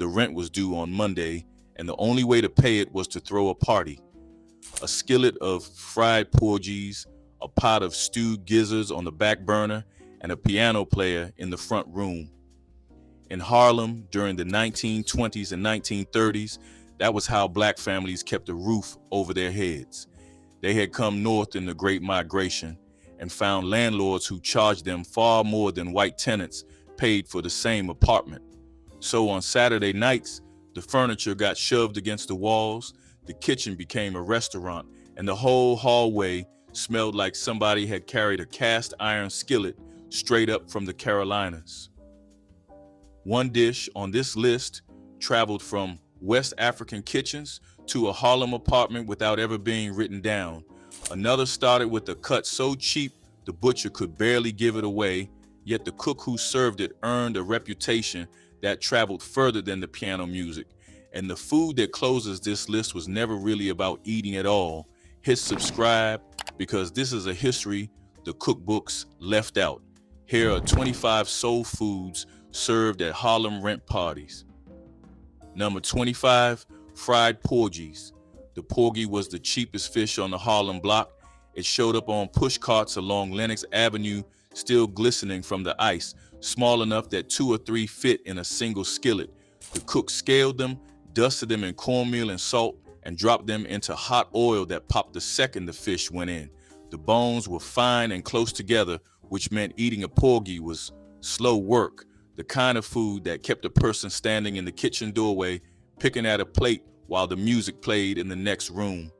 the rent was due on Monday, and the only way to pay it was to throw a party. A skillet of fried porgies, a pot of stewed gizzards on the back burner, and a piano player in the front room. In Harlem during the 1920s and 1930s, that was how black families kept a roof over their heads. They had come north in the Great Migration and found landlords who charged them far more than white tenants paid for the same apartment. So on Saturday nights, the furniture got shoved against the walls, the kitchen became a restaurant, and the whole hallway smelled like somebody had carried a cast iron skillet straight up from the Carolinas. One dish on this list traveled from West African kitchens to a Harlem apartment without ever being written down. Another started with a cut so cheap the butcher could barely give it away, yet the cook who served it earned a reputation that traveled further than the piano music. And the food that closes this list was never really about eating at all. Hit subscribe, because this is a history the cookbooks left out. Here are 25 soul foods served at Harlem rent parties. Number 25, fried porgies. The porgy was the cheapest fish on the Harlem block. It showed up on push carts along Lenox Avenue, still glistening from the ice, small enough that 2 or 3 fit in a single skillet. The cook scaled them, dusted them in cornmeal and salt, and dropped them into hot oil that popped the second the fish went in. The bones were fine and close together, which meant eating a porgy was slow work, the kind of food that kept a person standing in the kitchen doorway, picking at a plate while the music played in the next room.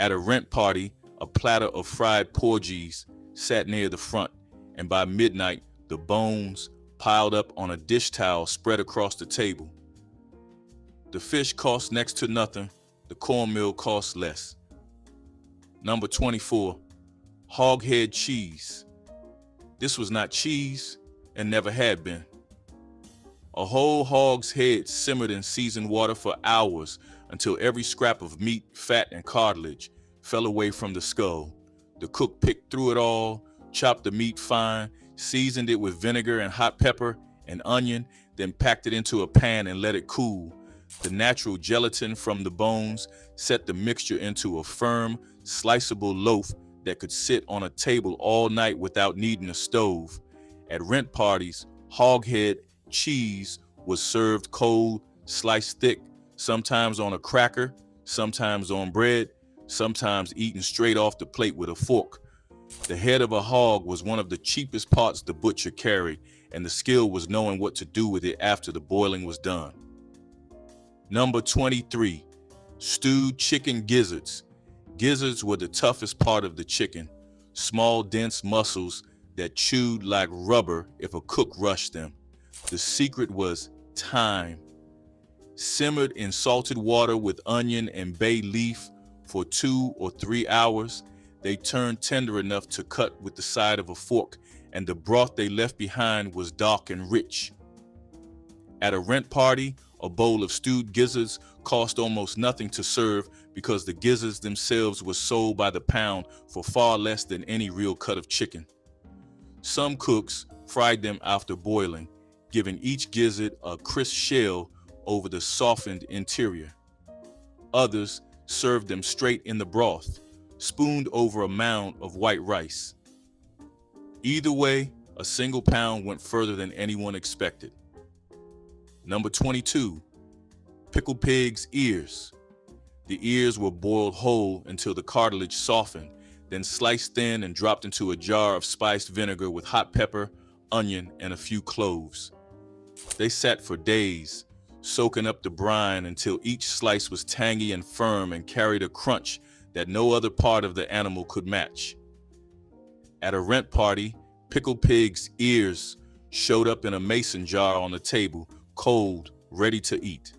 At a rent party, a platter of fried porgies sat near the front, and by midnight, the bones piled up on a dish towel spread across the table. The fish cost next to nothing, the cornmeal cost less. Number 24, hog head cheese. This was not cheese and never had been. A whole hog's head simmered in seasoned water for hours until every scrap of meat, fat, and cartilage fell away from the skull. The cook picked through it all, chopped the meat fine, seasoned it with vinegar and hot pepper and onion, then packed it into a pan and let it cool. The natural gelatin from the bones set the mixture into a firm, sliceable loaf that could sit on a table all night without needing a stove. At rent parties, hog head cheese was served cold, sliced thick, sometimes on a cracker, sometimes on bread, sometimes eaten straight off the plate with a fork. The head of a hog was one of the cheapest parts the butcher carried, and the skill was knowing what to do with it after the boiling was done. Number 23, stewed chicken gizzards. Gizzards were the toughest part of the chicken, small, dense muscles that chewed like rubber if a cook rushed them. The secret was time. Simmered in salted water with onion and bay leaf for 2 or 3 hours, they turned tender enough to cut with the side of a fork, and the broth they left behind was dark and rich. At a rent party, a bowl of stewed gizzards cost almost nothing to serve because the gizzards themselves were sold by the pound for far less than any real cut of chicken. Some cooks fried them after boiling, giving each gizzard a crisp shell over the softened interior. Others served them straight in the broth, spooned over a mound of white rice. Either way, a single pound went further than anyone expected. Number 22, pickled pig's ears. The ears were boiled whole until the cartilage softened, then sliced thin and dropped into a jar of spiced vinegar with hot pepper, onion, and a few cloves. They sat for days, soaking up the brine until each slice was tangy and firm and carried a crunch that no other part of the animal could match. At a rent party, pickled pig's ears showed up in a mason jar on the table, cold, ready to eat.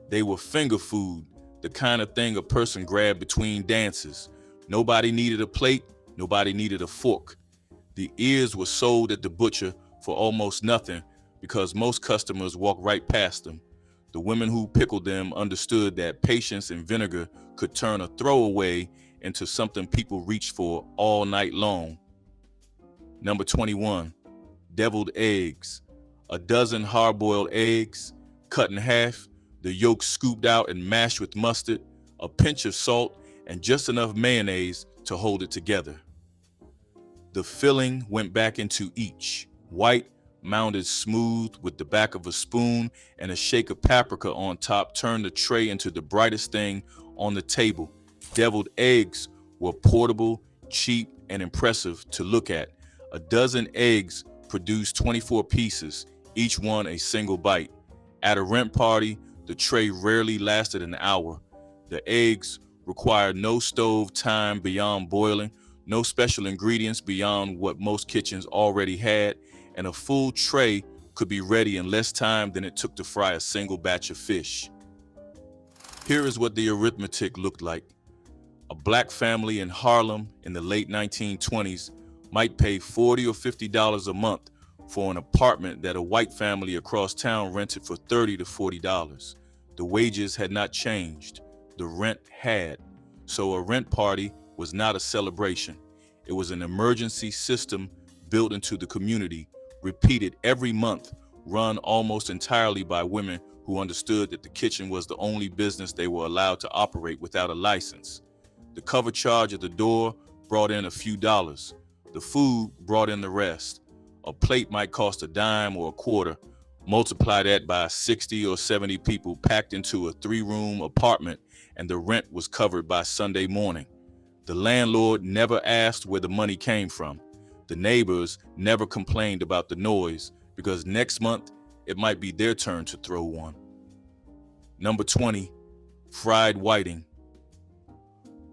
They were finger food, the kind of thing a person grabbed between dances. Nobody needed a plate, nobody needed a fork. The ears were sold at the butcher for almost nothing because most customers walked right past them. The women who pickled them understood that patience and vinegar could turn a throwaway into something people reached for all night long. Number 21, deviled eggs. A dozen hard-boiled eggs, cut in half, the yolk scooped out and mashed with mustard, a pinch of salt, and just enough mayonnaise to hold it together. The filling went back into each, white, mounded smooth with the back of a spoon, and a shake of paprika on top turned the tray into the brightest thing on the table. Deviled eggs were portable, cheap, and impressive to look at. A dozen eggs produced 24 pieces, each one a single bite. At a rent party, the tray rarely lasted an hour. The eggs required no stove time beyond boiling, no special ingredients beyond what most kitchens already had, and a full tray could be ready in less time than it took to fry a single batch of fish. Here is what the arithmetic looked like. A black family in Harlem in the late 1920s might pay $40 or $50 a month for an apartment that a white family across town rented for $30 to $40. The wages had not changed. The rent had. So a rent party was not a celebration. It was an emergency system built into the community, repeated every month, run almost entirely by women who understood that the kitchen was the only business they were allowed to operate without a license. The cover charge at the door brought in a few dollars. The food brought in the rest. A plate might cost a dime or a quarter. Multiply that by 60 or 70 people packed into a 3-room apartment, and the rent was covered by Sunday morning. The landlord never asked where the money came from. The neighbors never complained about the noise, because next month it might be their turn to throw one. Number 20, fried whiting.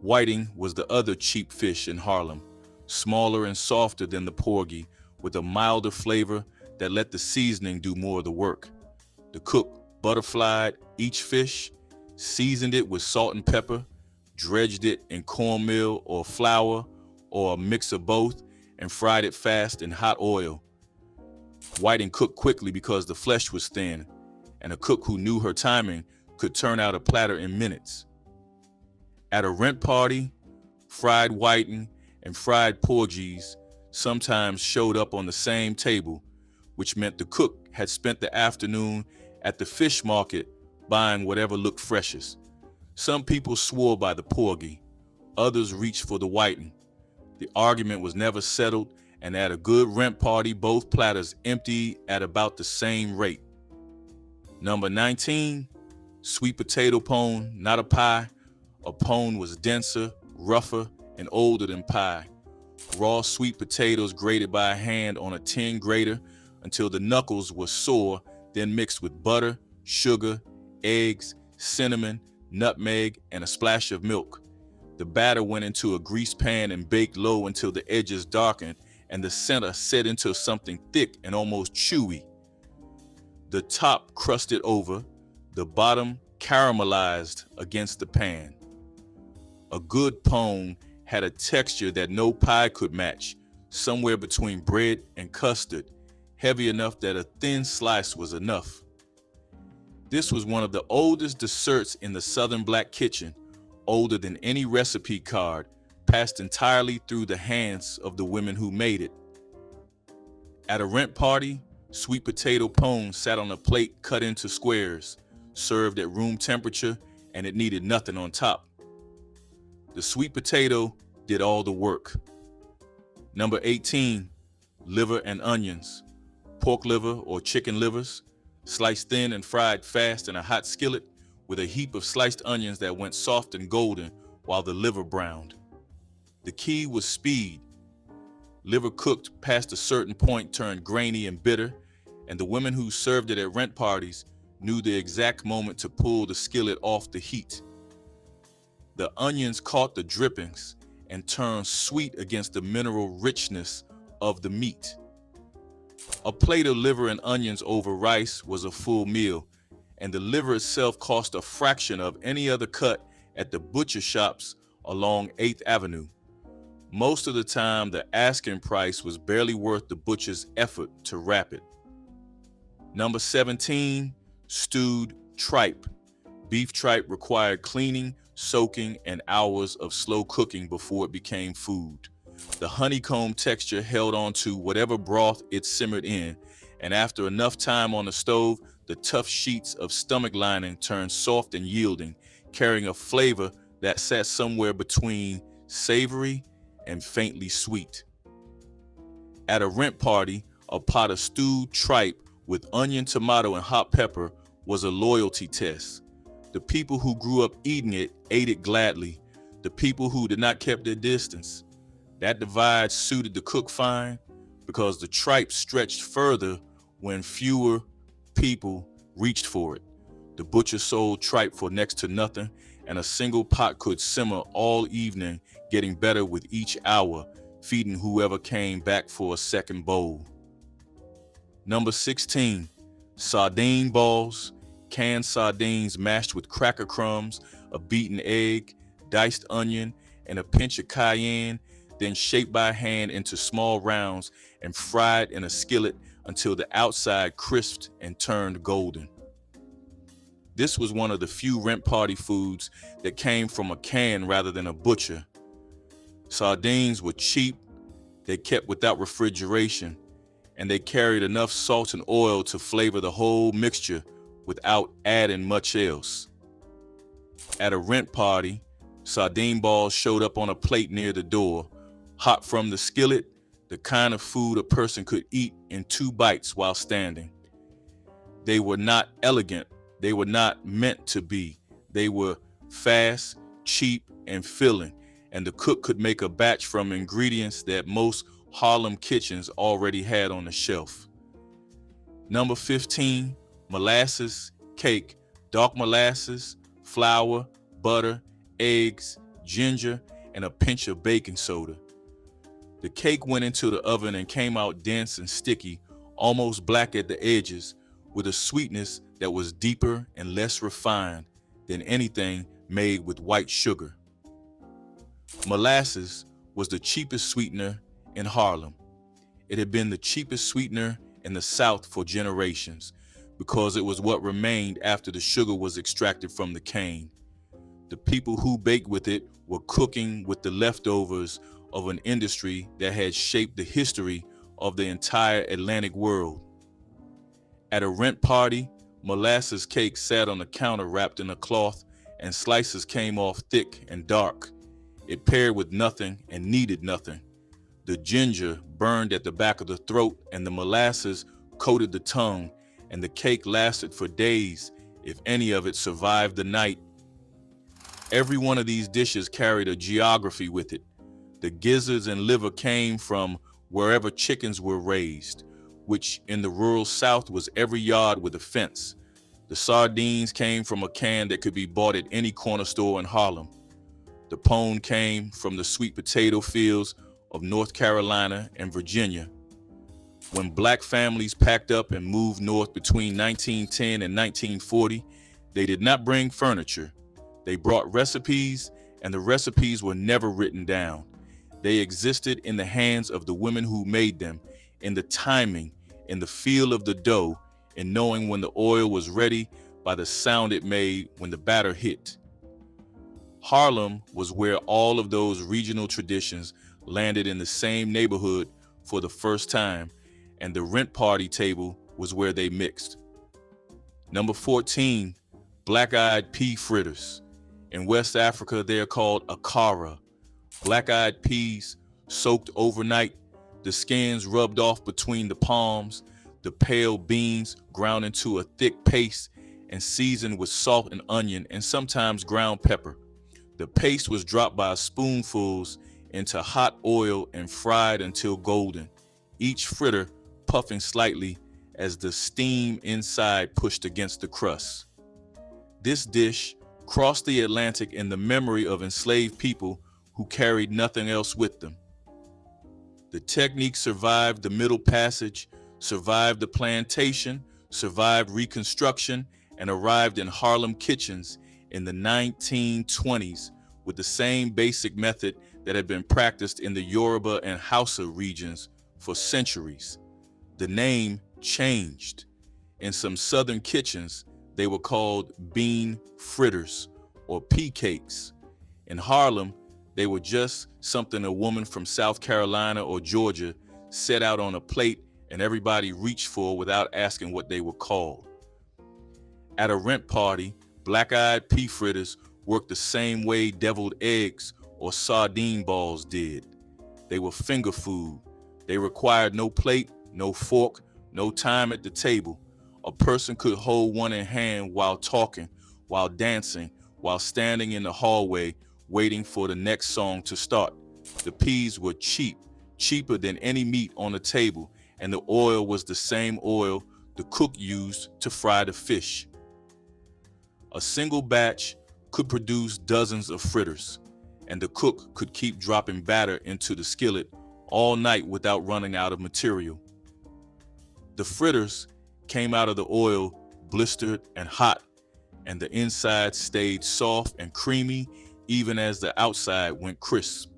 Whiting was the other cheap fish in Harlem, smaller and softer than the porgy, with a milder flavor that let the seasoning do more of the work. The cook butterflied each fish, seasoned it with salt and pepper, dredged it in cornmeal or flour or a mix of both, and fried it fast in hot oil. Whiting cooked quickly because the flesh was thin, and a cook who knew her timing could turn out a platter in minutes. At a rent party, fried whiting and fried porgies sometimes showed up on the same table, which meant the cook had spent the afternoon at the fish market buying whatever looked freshest. Some people swore by the porgy, others reached for the whiting. The argument was never settled, and at a good rent party, both platters emptied at about the same rate. Number 19, sweet potato pone, not a pie. A pone was denser, rougher, and older than pie. Raw sweet potatoes grated by hand on a tin grater until the knuckles were sore, then mixed with butter, sugar, eggs, cinnamon, nutmeg, and a splash of milk. The batter went into a greased pan and baked low until the edges darkened and the center set into something thick and almost chewy. The top crusted over, the bottom caramelized against the pan. A good pone had a texture that no pie could match, somewhere between bread and custard, heavy enough that a thin slice was enough. This was one of the oldest desserts in the Southern Black kitchen, older than any recipe card, passed entirely through the hands of the women who made it. At a rent party, sweet potato pone sat on a plate cut into squares, served at room temperature, and it needed nothing on top. The sweet potato did all the work. Number 18, liver and onions. Pork liver or chicken livers, sliced thin and fried fast in a hot skillet with a heap of sliced onions that went soft and golden while the liver browned. The key was speed. Liver cooked past a certain point turned grainy and bitter, and the women who served it at rent parties knew the exact moment to pull the skillet off the heat. The onions caught the drippings and turned sweet against the mineral richness of the meat. A plate of liver and onions over rice was a full meal, and the liver itself cost a fraction of any other cut at the butcher shops along 8th Avenue. Most of the time, the asking price was barely worth the butcher's effort to wrap it. Number 17, stewed tripe. Beef tripe required cleaning, soaking, and hours of slow cooking before it became food. The honeycomb texture held on to whatever broth it simmered in, and after enough time on the stove, the tough sheets of stomach lining turned soft and yielding, carrying a flavor that sat somewhere between savory and faintly sweet. At a rent party, a pot of stewed tripe with onion, tomato, and hot pepper was a loyalty test. The people who grew up eating it ate it gladly. The people who did not keep their distance. That divide suited the cook fine because the tripe stretched further when fewer people reached for it. The butcher sold tripe for next to nothing, and a single pot could simmer all evening, getting better with each hour, feeding whoever came back for a second bowl. Number 16, sardine balls, canned sardines mashed with cracker crumbs, a beaten egg, diced onion, and a pinch of cayenne, then shaped by hand into small rounds and fried in a skillet until the outside crisped and turned golden. This was one of the few rent party foods that came from a can rather than a butcher. Sardines were cheap, they kept without refrigeration, and they carried enough salt and oil to flavor the whole mixture without adding much else. At a rent party, sardine balls showed up on a plate near the door, hot from the skillet, the kind of food a person could eat in 2 bites while standing. They were not elegant, they were not meant to be. They were fast, cheap, and filling, and the cook could make a batch from ingredients that most Harlem kitchens already had on the shelf. Number 15, molasses cake, dark molasses, flour, butter, eggs, ginger, and a pinch of baking soda. The cake went into the oven and came out dense and sticky, almost black at the edges, with a sweetness that was deeper and less refined than anything made with white sugar. Molasses was the cheapest sweetener in Harlem. It had been the cheapest sweetener in the South for generations because it was what remained after the sugar was extracted from the cane. The people who baked with it were cooking with the leftovers of an industry that had shaped the history of the entire Atlantic world. At a rent party, molasses cake sat on the counter wrapped in a cloth, and slices came off thick and dark. It paired with nothing and needed nothing. The ginger burned at the back of the throat, and the molasses coated the tongue, and the cake lasted for days, if any of it survived the night. Every one of these dishes carried a geography with it. The gizzards and liver came from wherever chickens were raised, which in the rural South was every yard with a fence. The sardines came from a can that could be bought at any corner store in Harlem. The pone came from the sweet potato fields of North Carolina and Virginia. When black families packed up and moved north between 1910 and 1940, they did not bring furniture. They brought recipes, and the recipes were never written down. They existed in the hands of the women who made them, in the timing, in the feel of the dough, in knowing when the oil was ready by the sound it made when the batter hit. Harlem was where all of those regional traditions landed in the same neighborhood for the first time, and the rent party table was where they mixed. Number 14, black-eyed pea fritters. In West Africa, they are called akara. Black-eyed peas soaked overnight, the skins rubbed off between the palms, the pale beans ground into a thick paste and seasoned with salt and onion and sometimes ground pepper. The paste was dropped by spoonfuls into hot oil and fried until golden, each fritter puffing slightly as the steam inside pushed against the crust. This dish crossed the Atlantic in the memory of enslaved people who carried nothing else with them. The technique survived the Middle Passage, survived the plantation, survived Reconstruction, and arrived in Harlem kitchens in the 1920s with the same basic method that had been practiced in the Yoruba and Hausa regions for centuries. The name changed. In some southern kitchens, they were called bean fritters or pea cakes. In Harlem, they were just something a woman from South Carolina or Georgia set out on a plate and everybody reached for without asking what they were called. At a rent party, black-eyed pea fritters worked the same way deviled eggs or sardine balls did. They were finger food. They required no plate, no fork, no time at the table. A person could hold one in hand while talking, while dancing, while standing in the hallway waiting for the next song to start. The peas were cheap, cheaper than any meat on the table, and the oil was the same oil the cook used to fry the fish. A single batch could produce dozens of fritters, and the cook could keep dropping batter into the skillet all night without running out of material. The fritters came out of the oil blistered and hot, and the inside stayed soft and creamy even as the outside went crisp.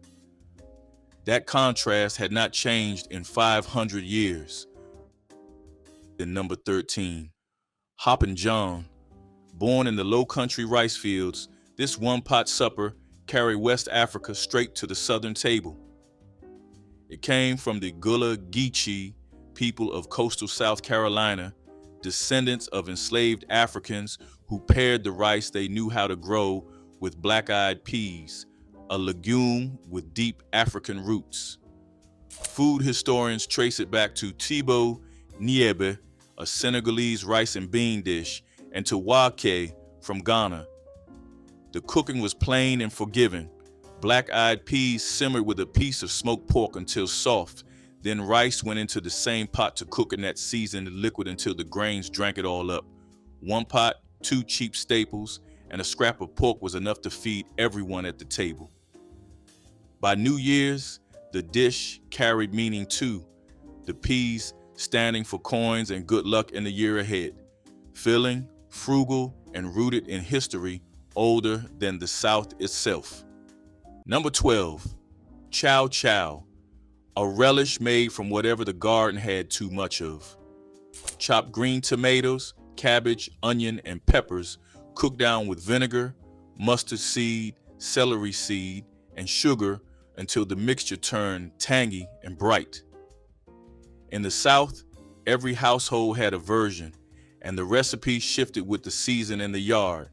That contrast had not changed in 500 years. In number 13, Hoppin' John. Born in the low-country rice fields, this one-pot supper carried West Africa straight to the southern table. It came from the Gullah Geechee people of coastal South Carolina, descendants of enslaved Africans who paired the rice they knew how to grow with black-eyed peas, a legume with deep African roots. Food historians trace it back to Tibo Niebe, a Senegalese rice and bean dish, and to Wake from Ghana. The cooking was plain and forgiving. Black-eyed peas simmered with a piece of smoked pork until soft. Then rice went into the same pot to cook in that seasoned liquid until the grains drank it all up. One pot, 2 cheap staples, and a scrap of pork was enough to feed everyone at the table. By New Year's, the dish carried meaning too. The peas standing for coins and good luck in the year ahead. Filling, frugal, and rooted in history older than the South itself. Number 12, chow chow, a relish made from whatever the garden had too much of. Chopped green tomatoes, cabbage, onion, and peppers cooked down with vinegar, mustard seed, celery seed, and sugar until the mixture turned tangy and bright. In the South, every household had a version, and the recipe shifted with the season in the yard.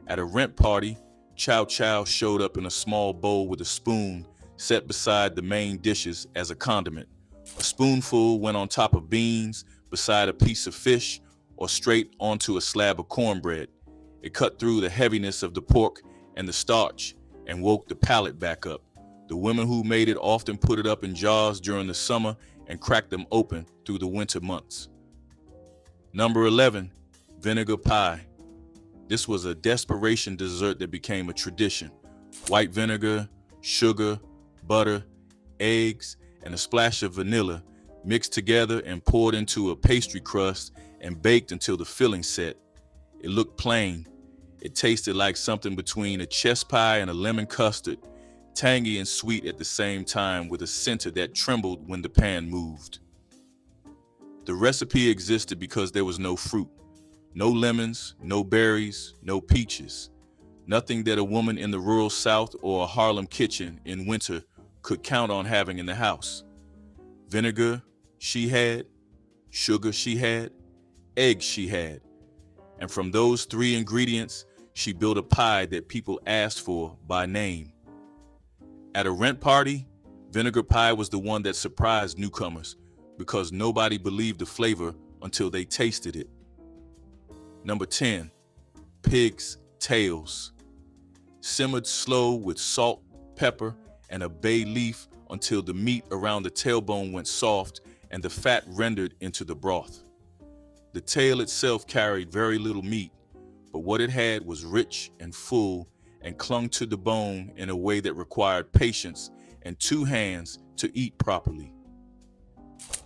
At a rent party, chow chow showed up in a small bowl with a spoon set beside the main dishes as a condiment. A spoonful went on top of beans, beside a piece of fish, or straight onto a slab of cornbread. It cut through the heaviness of the pork and the starch and woke the palate back up. The women who made it often put it up in jars during the summer and cracked them open through the winter months. Number 11, vinegar pie. This was a desperation dessert that became a tradition. White vinegar, sugar, butter, eggs, and a splash of vanilla mixed together and poured into a pastry crust and baked until the filling set. It looked plain. It tasted like something between a chess pie and a lemon custard, tangy and sweet at the same time with a center that trembled when the pan moved. The recipe existed because there was no fruit. No lemons, no berries, no peaches. Nothing that a woman in the rural South or a Harlem kitchen in winter could count on having in the house. Vinegar she had, sugar she had, eggs she had. And from those 3 ingredients, she built a pie that people asked for by name. At a rent party, vinegar pie was the one that surprised newcomers because nobody believed the flavor until they tasted it. Number 10, pig's tails. Simmered slow with salt, pepper, and a bay leaf until the meat around the tailbone went soft and the fat rendered into the broth. The tail itself carried very little meat, but what it had was rich and full and clung to the bone in a way that required patience and 2 hands to eat properly.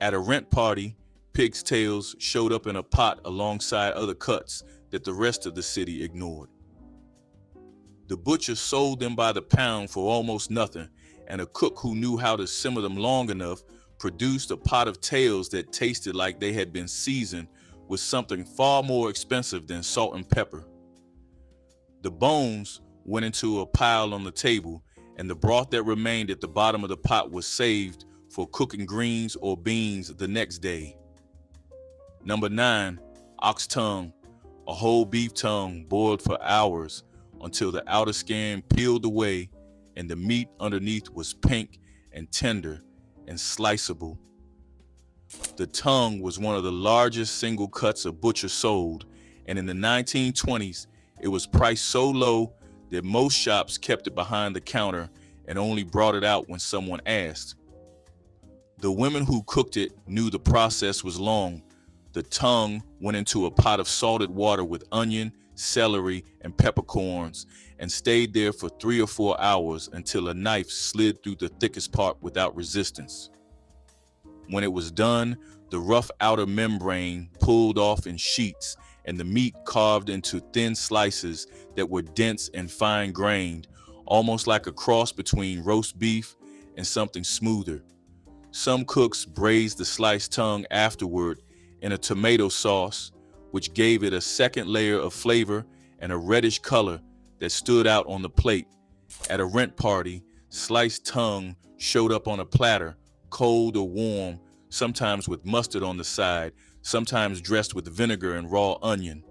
At a rent party, pig's tails showed up in a pot alongside other cuts that the rest of the city ignored. The butcher sold them by the pound for almost nothing, and a cook who knew how to simmer them long enough produced a pot of tails that tasted like they had been seasoned with something far more expensive than salt and pepper. The bones went into a pile on the table, and the broth that remained at the bottom of the pot was saved for cooking greens or beans the next day. Number 9, ox tongue, A whole beef tongue boiled for hours until the outer skin peeled away and the meat underneath was pink and tender and sliceable. The tongue was one of the largest single cuts a butcher sold, and in the 1920s, it was priced so low that most shops kept it behind the counter and only brought it out when someone asked. The women who cooked it knew the process was long. The tongue went into a pot of salted water with onion, celery, and peppercorns and stayed there for 3 or 4 hours until a knife slid through the thickest part without resistance. When it was done, the rough outer membrane pulled off in sheets and the meat carved into thin slices that were dense and fine-grained, almost like a cross between roast beef and something smoother. Some cooks braised the sliced tongue afterward in a tomato sauce, which gave it a second layer of flavor and a reddish color that stood out on the plate. At a rent party, sliced tongue showed up on a platter, cold or warm, sometimes with mustard on the side, sometimes dressed with vinegar and raw onion.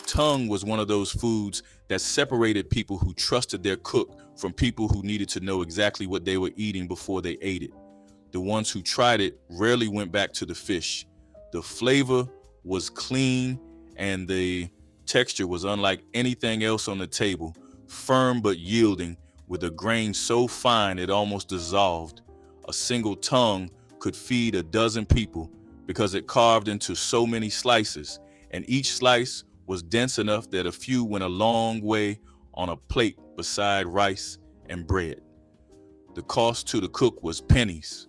Tongue was one of those foods that separated people who trusted their cook from people who needed to know exactly what they were eating before they ate it. The ones who tried it rarely went back to the fish. The flavor was clean and the texture was unlike anything else on the table, firm but yielding, with a grain so fine it almost dissolved. A single tongue could feed a dozen people because it carved into so many slices, and each slice was dense enough that a few went a long way on a plate beside rice and bread. The cost to the cook was pennies.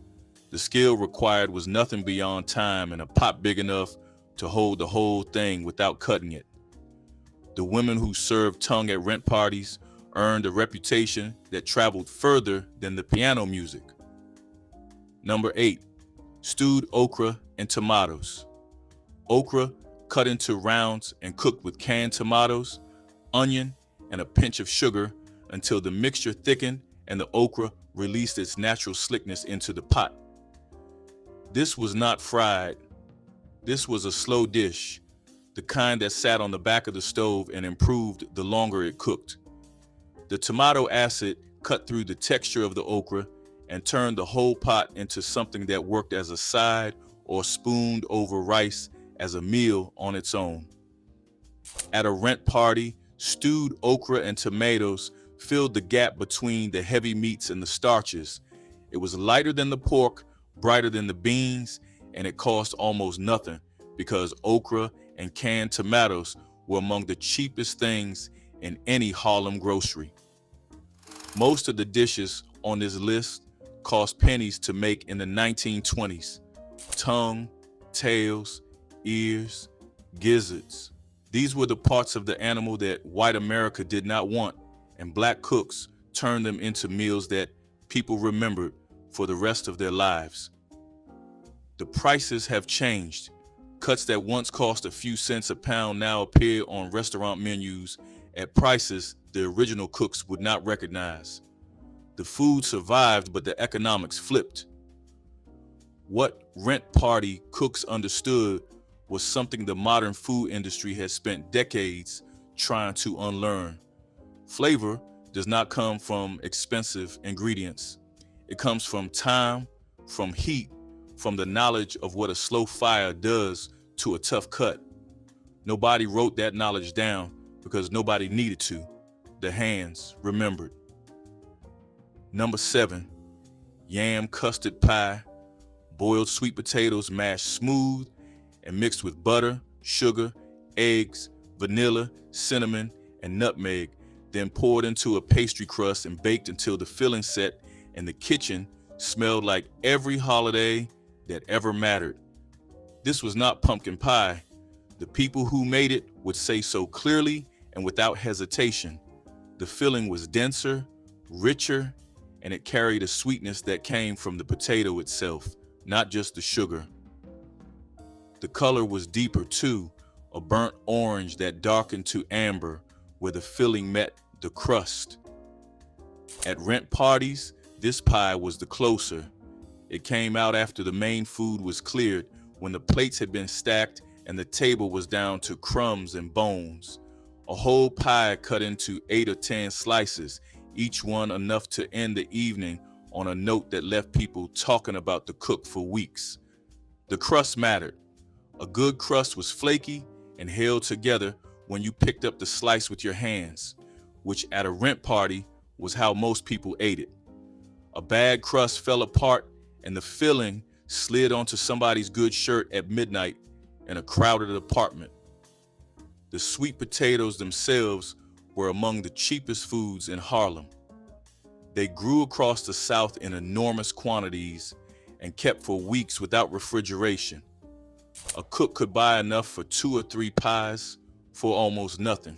The skill required was nothing beyond time and a pot big enough to hold the whole thing without cutting it. The women who served tongue at rent parties earned a reputation that traveled further than the piano music. Number 8, stewed okra and tomatoes. Okra cut into rounds and cooked with canned tomatoes, onion, and a pinch of sugar until the mixture thickened and the okra released its natural slickness into the pot. This was not fried. This was a slow dish, the kind that sat on the back of the stove and improved the longer it cooked. The tomato acid cut through the texture of the okra and turned the whole pot into something that worked as a side or spooned over rice as a meal on its own. At a rent party, stewed okra and tomatoes filled the gap between the heavy meats and the starches. It was lighter than the pork, brighter than the beans, and it cost almost nothing because okra and canned tomatoes were among the cheapest things in any Harlem grocery. Most of the dishes on this list cost pennies to make in the 1920s. Tongue, tails, ears, gizzards. These were the parts of the animal that white America did not want, and black cooks turned them into meals that people remembered for the rest of their lives. The prices have changed. Cuts that once cost a few cents a pound now appear on restaurant menus at prices the original cooks would not recognize. The food survived, but the economics flipped. What rent party cooks understood was something the modern food industry has spent decades trying to unlearn. Flavor does not come from expensive ingredients. It comes from time, from heat, from the knowledge of what a slow fire does to a tough cut. Nobody wrote that knowledge down because nobody needed to. The hands remembered. Number 7, yam custard pie. Boiled sweet potatoes mashed smooth and mixed with butter, sugar, eggs, vanilla, cinnamon, and nutmeg, then poured into a pastry crust and baked until the filling set and the kitchen smelled like every holiday that ever mattered. This was not pumpkin pie. The people who made it would say so clearly and without hesitation. The filling was denser, richer, and it carried a sweetness that came from the potato itself, not just the sugar. The color was deeper too, a burnt orange that darkened to amber where the filling met the crust. At rent parties, this pie was the closer. It came out after the main food was cleared, when the plates had been stacked and the table was down to crumbs and bones. A whole pie cut into 8 or 10 slices, each one enough to end the evening on a note that left people talking about the cook for weeks. The crust mattered. A good crust was flaky and held together when you picked up the slice with your hands, which at a rent party was how most people ate it. A bad crust fell apart and the filling slid onto somebody's good shirt at midnight in a crowded apartment. The sweet potatoes themselves were among the cheapest foods in Harlem. They grew across the South in enormous quantities and kept for weeks without refrigeration. A cook could buy enough for 2 or 3 pies for almost nothing.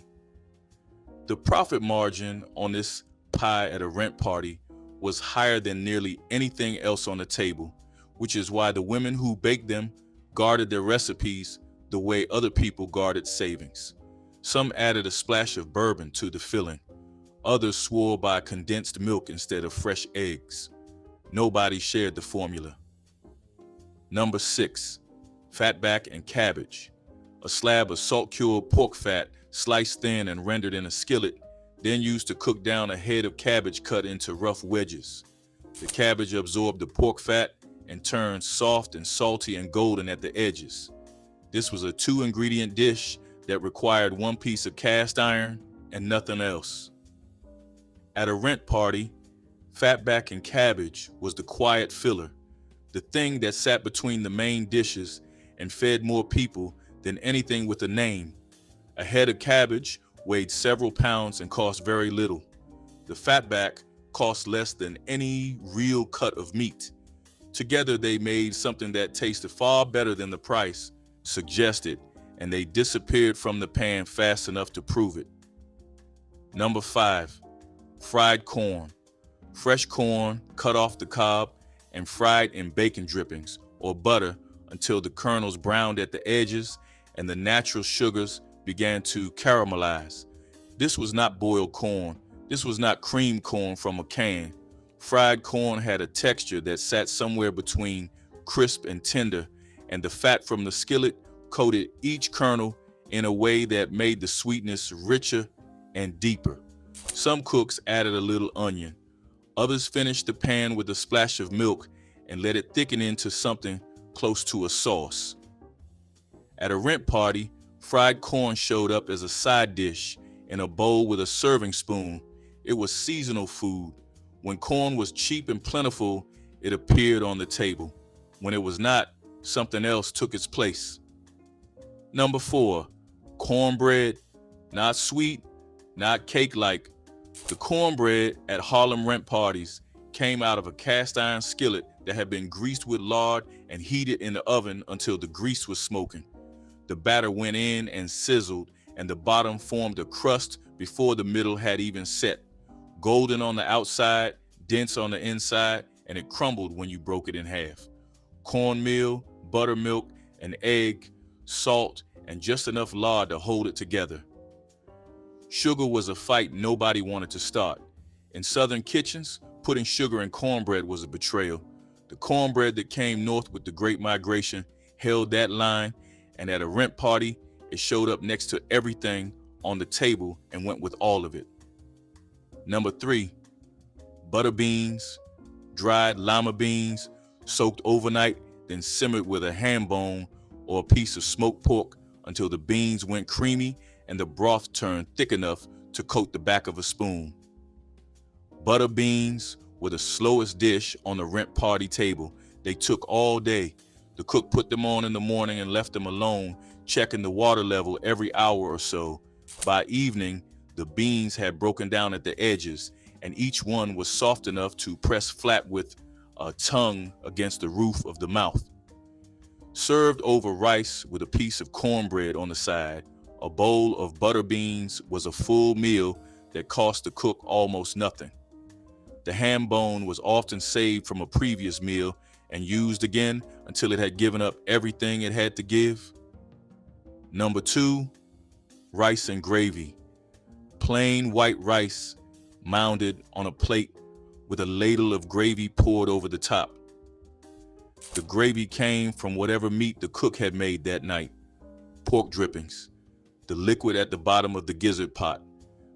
The profit margin on this pie at a rent party was higher than nearly anything else on the table, which is why the women who baked them guarded their recipes the way other people guarded savings. Some added a splash of bourbon to the filling. Others swore by condensed milk instead of fresh eggs. Nobody shared the formula. Number 6, fatback and cabbage. A slab of salt-cured pork fat sliced thin and rendered in a skillet, then used to cook down a head of cabbage cut into rough wedges. The cabbage absorbed the pork fat and turned soft and salty and golden at the edges. This was a 2-ingredient dish that required 1 piece of cast iron and nothing else. At a rent party, fatback and cabbage was the quiet filler, the thing that sat between the main dishes and fed more people than anything with a name. A head of cabbage weighed several pounds and cost very little. The fatback cost less than any real cut of meat. Together they made something that tasted far better than the price suggested, and they disappeared from the pan fast enough to prove it. Number 5, fried corn. Fresh corn cut off the cob and fried in bacon drippings or butter until the kernels browned at the edges and the natural sugars began to caramelize. This was not boiled corn. This was not creamed corn from a can. Fried corn had a texture that sat somewhere between crisp and tender, and the fat from the skillet coated each kernel in a way that made the sweetness richer and deeper. Some cooks added a little onion. Others finished the pan with a splash of milk and let it thicken into something close to a sauce. At a rent party, fried corn showed up as a side dish in a bowl with a serving spoon. It was seasonal food. When corn was cheap and plentiful, it appeared on the table. When it was not, something else took its place. Number 4, cornbread. Not sweet, not cake-like. The cornbread at Harlem rent parties came out of a cast iron skillet that had been greased with lard and heated in the oven until the grease was smoking. The batter went in and sizzled, and the bottom formed a crust before the middle had even set. Golden on the outside, dense on the inside, and it crumbled when you broke it in half. Cornmeal, buttermilk, an egg, salt, and just enough lard to hold it together. Sugar was a fight nobody wanted to start. In southern kitchens, putting sugar in cornbread was a betrayal. The cornbread that came north with the Great Migration held that line, and at a rent party, it showed up next to everything on the table and went with all of it. Number 3, butter beans. Dried lima beans, soaked overnight, then simmered with a ham bone or a piece of smoked pork until the beans went creamy and the broth turned thick enough to coat the back of a spoon. Butter beans were the slowest dish on the rent party table. They took all day. The cook put them on in the morning and left them alone, checking the water level every hour or so. By evening, the beans had broken down at the edges, and each one was soft enough to press flat with a tongue against the roof of the mouth. Served over rice with a piece of cornbread on the side, a bowl of butter beans was a full meal that cost the cook almost nothing. The ham bone was often saved from a previous meal and used again until it had given up everything it had to give. Number 2, rice and gravy. Plain white rice mounded on a plate with a ladle of gravy poured over the top. The gravy came from whatever meat the cook had made that night. pork drippings, the liquid at the bottom of the gizzard pot,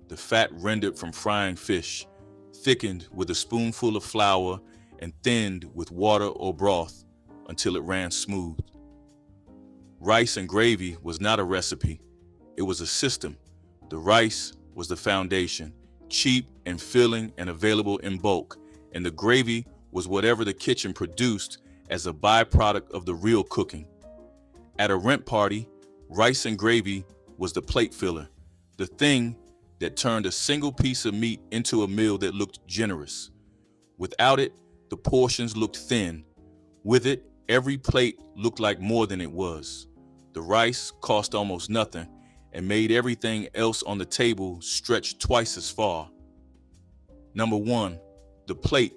the fat rendered from frying fish, thickened with a spoonful of flour and thinned with water or broth until it ran smooth. Rice and gravy was not a recipe, it was a system. The rice was the foundation, cheap and filling and available in bulk, and the gravy was whatever the kitchen produced as a byproduct of the real cooking. At a rent party, rice and gravy was the plate filler, the thing that turned a single piece of meat into a meal that looked generous. Without it, the portions looked thin. With it, every plate looked like more than it was. The rice cost almost nothing and made everything else on the table stretch twice as far. Number one, the plate,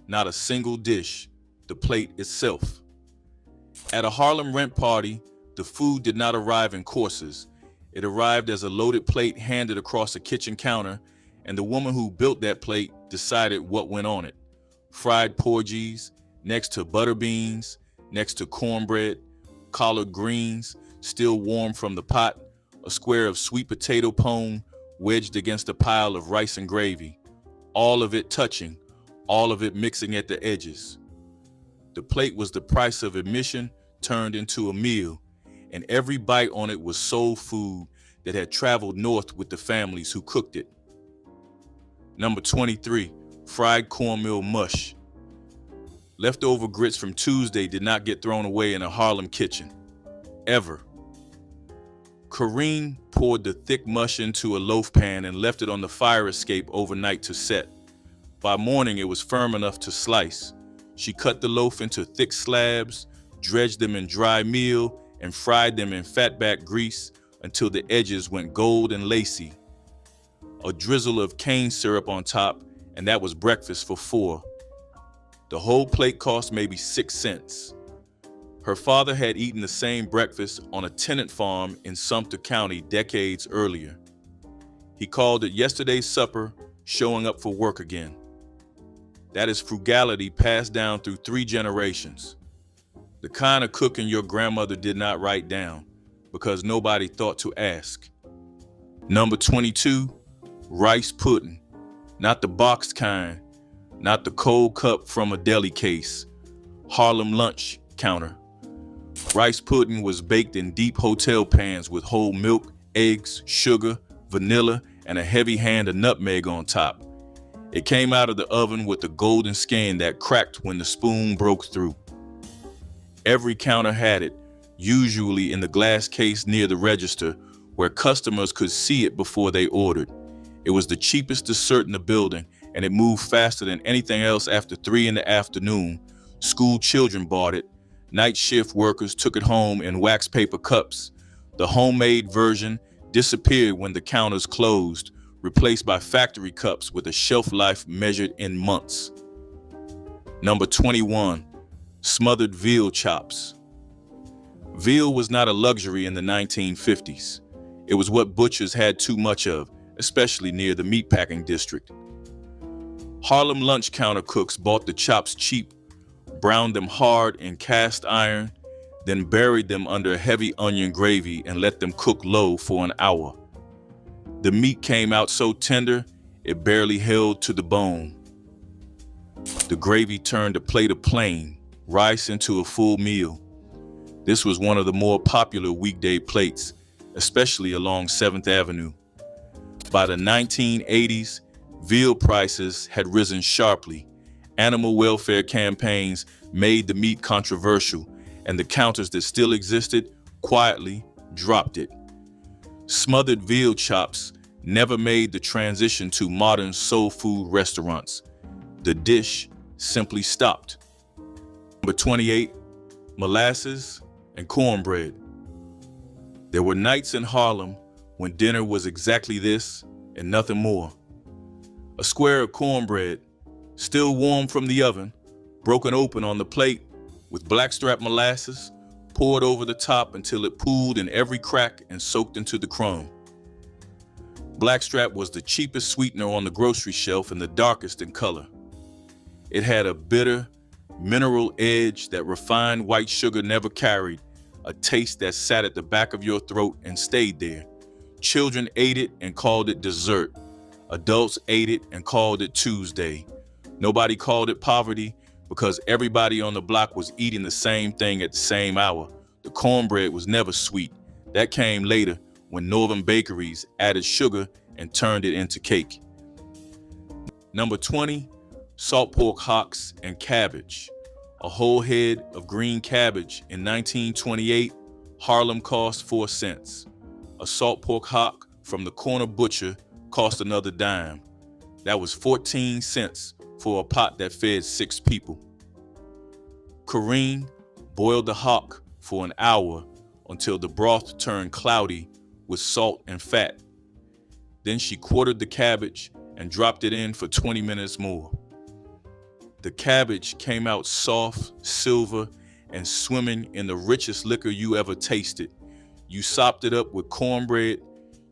not a single dish, the plate itself. At a Harlem rent party, the food did not arrive in courses. It arrived as a loaded plate handed across a kitchen counter, and the woman who built that plate decided what went on it. Fried porgies, next to butter beans, next to cornbread, collard greens, still warm from the pot, a square of sweet potato pone wedged against a pile of rice and gravy, all of it touching, all of it mixing at the edges. The plate was the price of admission turned into a meal, and every bite on it was soul food that had traveled north with the families who cooked it. Number 23, fried cornmeal mush. Leftover grits from Tuesday did not get thrown away in a Harlem kitchen, ever. Corrine poured the thick mush into a loaf pan and left it on the fire escape overnight to set. By morning, it was firm enough to slice. She cut the loaf into thick slabs, dredged them in dry meal, and fried them in fatback grease until the edges went gold and lacy. A drizzle of cane syrup on top, and that was breakfast for 4. The whole plate cost maybe 6 cents. Her father had eaten the same breakfast on a tenant farm in Sumter County decades earlier. He called it yesterday's supper, showing up for work again. That is frugality passed down through 3 generations. The kind of cooking your grandmother did not write down because nobody thought to ask. Number 22, rice pudding. Not the boxed kind, not the cold cup from a deli case. Harlem lunch counter. Rice pudding was baked in deep hotel pans with whole milk, eggs, sugar, vanilla, and a heavy hand of nutmeg on top. It came out of the oven with a golden skin that cracked when the spoon broke through. Every counter had it, usually in the glass case near the register, where customers could see it before they ordered. It was the cheapest dessert in the building, and it moved faster than anything else after 3 in the afternoon. School children bought it. Night shift workers took it home in wax paper cups. The homemade version disappeared when the counters closed, replaced by factory cups with a shelf life measured in months. Number 21, smothered veal chops. Veal was not a luxury in the 1950s. It was what butchers had too much of, especially near the meatpacking district. Harlem lunch counter cooks bought the chops cheap, browned them hard in cast iron, then buried them under heavy onion gravy and let them cook low for an hour. The meat came out so tender, it barely held to the bone. The gravy turned a plate of plain rice into a full meal. This was one of the more popular weekday plates, especially along 7th Avenue. By the 1980s, veal prices had risen sharply. Animal welfare campaigns made the meat controversial, and the counters that still existed quietly dropped it. Smothered veal chops never made the transition to modern soul food restaurants. The dish simply stopped. Number 28, molasses and cornbread. There were nights in Harlem when dinner was exactly this and nothing more. A square of cornbread, still warm from the oven, broken open on the plate with blackstrap molasses, poured over the top until it pooled in every crack and soaked into the crumb. Blackstrap was the cheapest sweetener on the grocery shelf and the darkest in color. It had a bitter, mineral edge that refined white sugar never carried, a taste that sat at the back of your throat and stayed there. Children ate it and called it dessert. Adults ate it and called it Tuesday. Nobody called it poverty because everybody on the block was eating the same thing at the same hour. The cornbread was never sweet. That came later when northern bakeries added sugar and turned it into cake. Number 20, salt pork hocks and cabbage. A whole head of green cabbage in 1928, Harlem cost 4 cents. A salt pork hock from the corner butcher cost another dime. That was 14 cents for a pot that fed 6 people. Corinne boiled the hock for an hour until the broth turned cloudy with salt and fat. Then she quartered the cabbage and dropped it in for 20 minutes more. The cabbage came out soft, silver, and swimming in the richest liquor you ever tasted. You sopped it up with cornbread.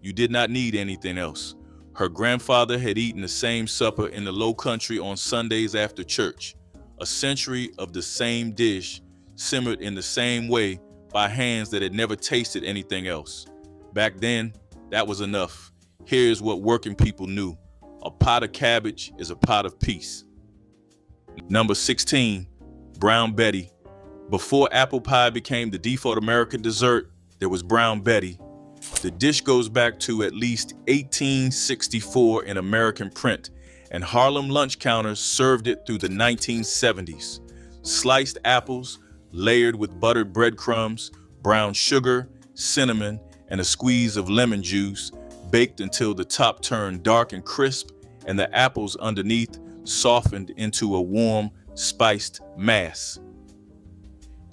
You did not need anything else. Her grandfather had eaten the same supper in the Low Country on Sundays after church. A century of the same dish, simmered in the same way by hands that had never tasted anything else. Back then, that was enough. Here's what working people knew. A pot of cabbage is a pot of peace. Number 16, Brown Betty. Before apple pie became the default American dessert, there was Brown Betty. The dish goes back to at least 1864 in American print, and Harlem lunch counters served it through the 1970s. Sliced apples, layered with buttered breadcrumbs, brown sugar, cinnamon, and a squeeze of lemon juice, baked until the top turned dark and crisp, and the apples underneath softened into a warm, spiced mass.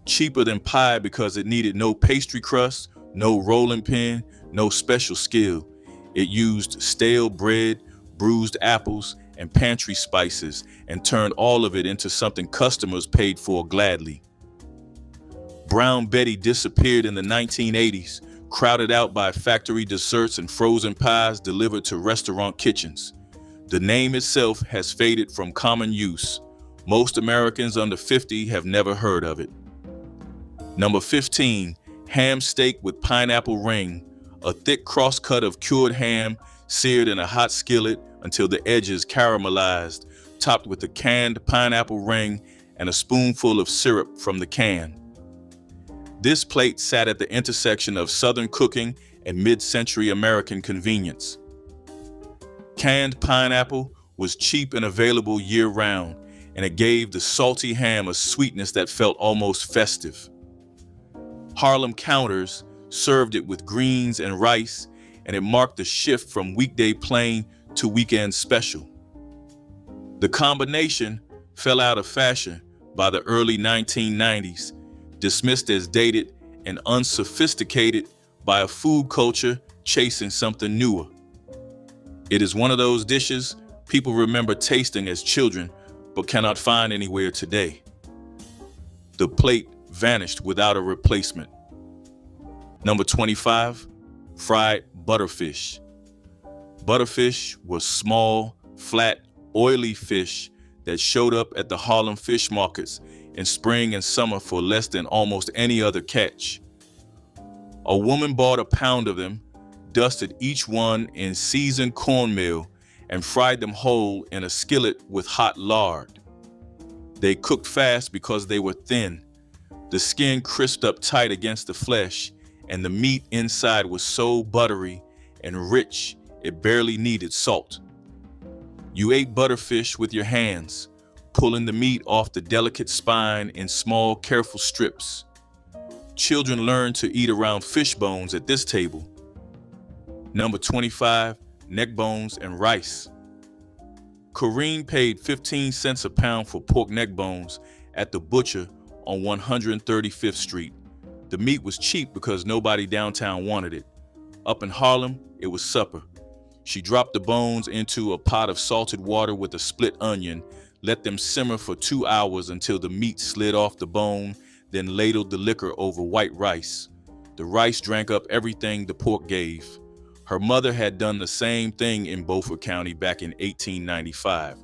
Cheaper than pie because it needed no pastry crust, no rolling pin, no special skill. It used stale bread, bruised apples, and pantry spices, and turned all of it into something customers paid for gladly. Brown Betty disappeared in the 1980s, crowded out by factory desserts and frozen pies delivered to restaurant kitchens. The name itself has faded from common use. Most Americans under 50 have never heard of it. Number 15, ham steak with pineapple ring, a thick cross-cut of cured ham seared in a hot skillet until the edges caramelized, topped with a canned pineapple ring and a spoonful of syrup from the can. This plate sat at the intersection of Southern cooking and mid-century American convenience. Canned pineapple was cheap and available year-round, and it gave the salty ham a sweetness that felt almost festive. Harlem counters served it with greens and rice, and it marked the shift from weekday plain to weekend special. The combination fell out of fashion by the early 1990s, dismissed as dated and unsophisticated by a food culture chasing something newer. It is one of those dishes people remember tasting as children but cannot find anywhere today. The plate vanished without a replacement. Number 25, fried butterfish. Butterfish was small, flat, oily fish that showed up at the Harlem fish markets in spring and summer for less than almost any other catch. A woman bought a pound of them, dusted each one in seasoned cornmeal, and fried them whole in a skillet with hot lard. They cooked fast because they were thin. The skin crisped up tight against the flesh, and the meat inside was so buttery and rich it barely needed salt. You ate butterfish with your hands, pulling the meat off the delicate spine in small, careful strips. Children learned to eat around fish bones at this table. Number 25, neck bones and rice. Corinne paid 15 cents a pound for pork neck bones at the butcher on 135th Street. The meat was cheap because nobody downtown wanted it. Up in Harlem, it was supper. She dropped the bones into a pot of salted water with a split onion, let them simmer for 2 hours until the meat slid off the bone, then ladled the liquor over white rice. The rice drank up everything the pork gave. Her mother had done the same thing in Beaufort County back in 1895.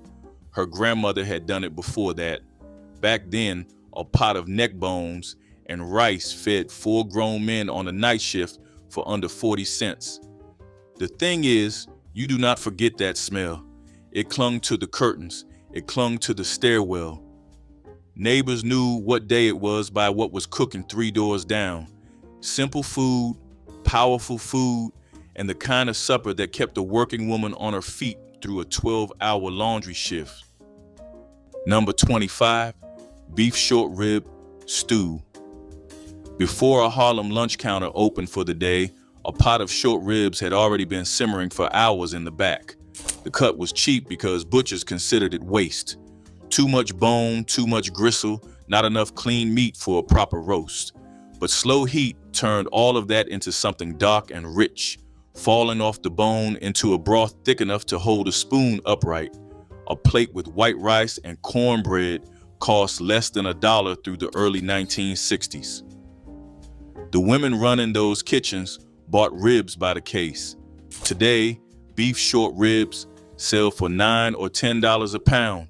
Her grandmother had done it before that. Back then, a pot of neck bones and rice fed 4 grown men on a night shift for under 40 cents. The thing is, you do not forget that smell. It clung to the curtains. It clung to the stairwell. Neighbors knew what day it was by what was cooking 3 doors down. Simple food, powerful food, and the kind of supper that kept a working woman on her feet through a 12-hour laundry shift. Number 25, beef short rib stew. Before a Harlem lunch counter opened for the day, a pot of short ribs had already been simmering for hours in the back. The cut was cheap because butchers considered it waste. Too much bone, too much gristle, not enough clean meat for a proper roast. But slow heat turned all of that into something dark and rich, falling off the bone into a broth thick enough to hold a spoon upright. A plate with white rice and cornbread cost less than $1 through the early 1960s. The women running those kitchens bought ribs by the case. Today, beef short ribs sell for $9 or $10 a pound.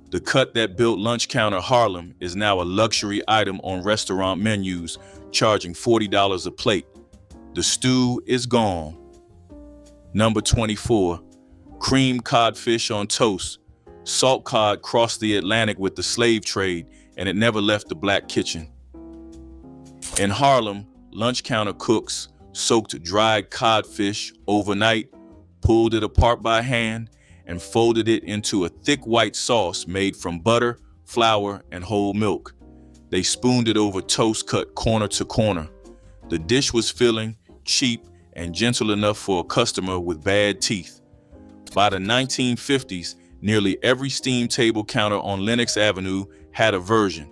The cut that built lunch counter Harlem is now a luxury item on restaurant menus, charging $40 a plate. The stew is gone. Number 24, cream codfish on toast. Salt cod crossed the Atlantic with the slave trade, and it never left the black kitchen. In Harlem, lunch counter cooks soaked dried codfish overnight, pulled it apart by hand, and folded it into a thick white sauce made from butter, flour, and whole milk. They spooned it over toast cut corner to corner. The dish was filling, cheap, and gentle enough for a customer with bad teeth. By the 1950s, nearly every steam table counter on Lenox Avenue had a version.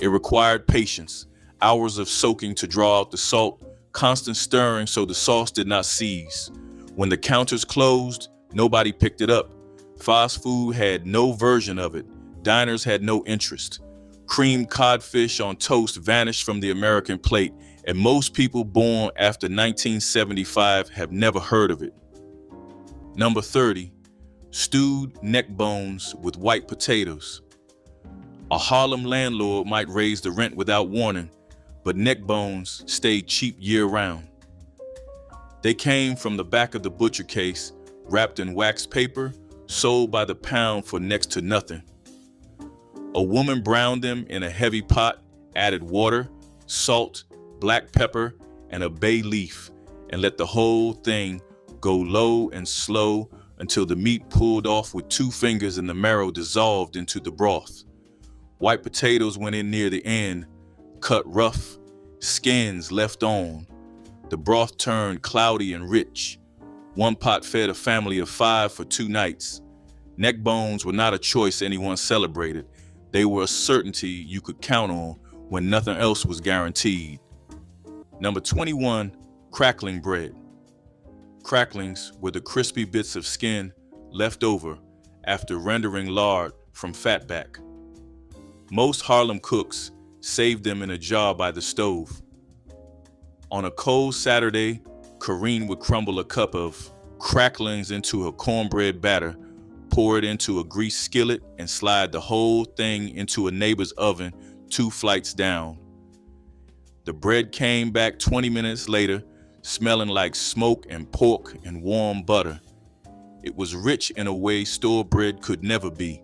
It required patience, hours of soaking to draw out the salt, constant stirring so the sauce did not seize. When the counters closed, nobody picked it up. Fast food had no version of it. Diners had no interest. Creamed codfish on toast vanished from the American plate, and most people born after 1975 have never heard of it. Number 30, stewed neck bones with white potatoes. A Harlem landlord might raise the rent without warning, but neck bones stayed cheap year-round. They came from the back of the butcher case, wrapped in wax paper, sold by the pound for next to nothing. A woman browned them in a heavy pot, added water, salt, black pepper, and a bay leaf, and let the whole thing go low and slow until the meat pulled off with 2 fingers and the marrow dissolved into the broth. White potatoes went in near the end, cut rough, skins left on. The broth turned cloudy and rich. One pot fed a family of 5 for 2 nights. Neck bones were not a choice anyone celebrated. They were a certainty you could count on when nothing else was guaranteed. Number 21, crackling bread. Cracklings were the crispy bits of skin left over after rendering lard from fatback. Most Harlem cooks saved them in a jar by the stove. On a cold Saturday, Corrine would crumble a cup of cracklings into her cornbread batter, pour it into a greased skillet, and slide the whole thing into a neighbor's oven 2 flights down. The bread came back 20 minutes later, smelling like smoke and pork and warm butter. It was rich in a way store bread could never be.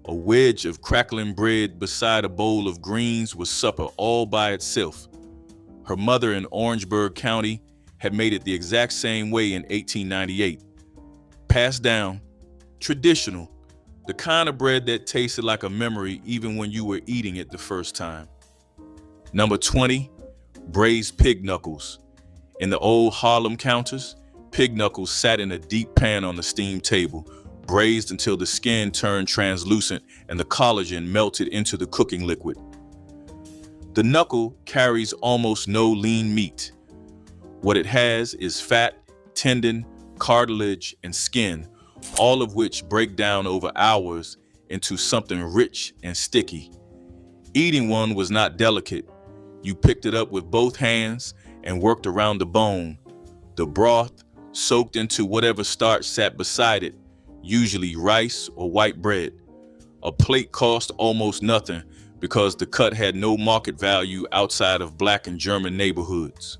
A wedge of crackling bread beside a bowl of greens was supper all by itself. Her mother in Orangeburg County had made it the exact same way in 1898. Passed down, traditional, the kind of bread that tasted like a memory even when you were eating it the first time. Number 20, braised pig knuckles. In the old Harlem counters, pig knuckles sat in a deep pan on the steam table, braised until the skin turned translucent and the collagen melted into the cooking liquid. The knuckle carries almost no lean meat. What it has is fat, tendon, cartilage, and skin, all of which break down over hours into something rich and sticky. Eating one was not delicate. You picked it up with both hands and worked around the bone. The broth soaked into whatever starch sat beside it, usually rice or white bread. A plate cost almost nothing, because the cut had no market value outside of Black and German neighborhoods.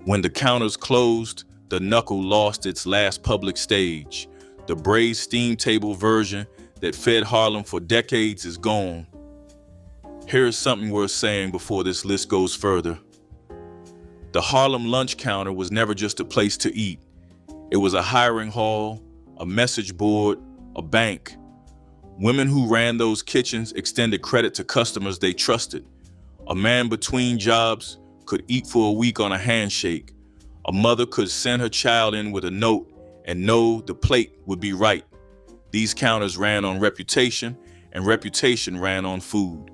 When the counters closed, the knuckle lost its last public stage. The braised steam table version that fed Harlem for decades is gone. Here's something worth saying before this list goes further. The Harlem lunch counter was never just a place to eat. It was a hiring hall, a message board, a bank. Women who ran those kitchens extended credit to customers they trusted. A man between jobs could eat for a week on a handshake. A mother could send her child in with a note and know the plate would be right. These counters ran on reputation, and reputation ran on food.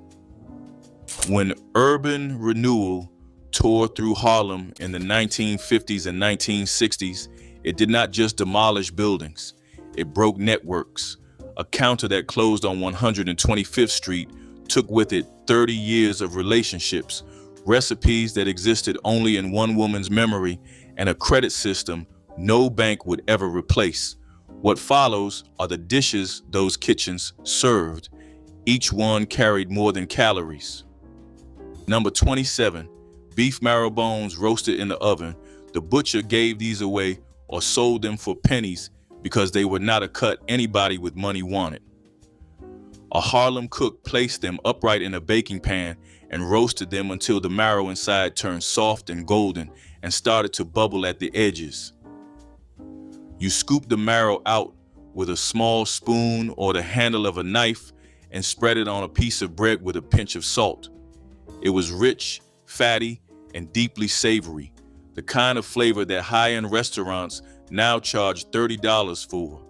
When urban renewal tore through Harlem in the 1950s and 1960s, it did not just demolish buildings, it broke networks. A counter that closed on 125th Street took with it 30 years of relationships, recipes that existed only in one woman's memory, and a credit system no bank would ever replace. What follows are the dishes those kitchens served. Each one carried more than calories. Number 27, beef marrow bones roasted in the oven. The butcher gave these away or sold them for pennies because they were not a cut anybody with money wanted. A Harlem cook placed them upright in a baking pan and roasted them until the marrow inside turned soft and golden and started to bubble at the edges. You scoop the marrow out with a small spoon or the handle of a knife and spread it on a piece of bread with a pinch of salt. It was rich, fatty, and deeply savory, the kind of flavor that high-end restaurants now charge $30 for.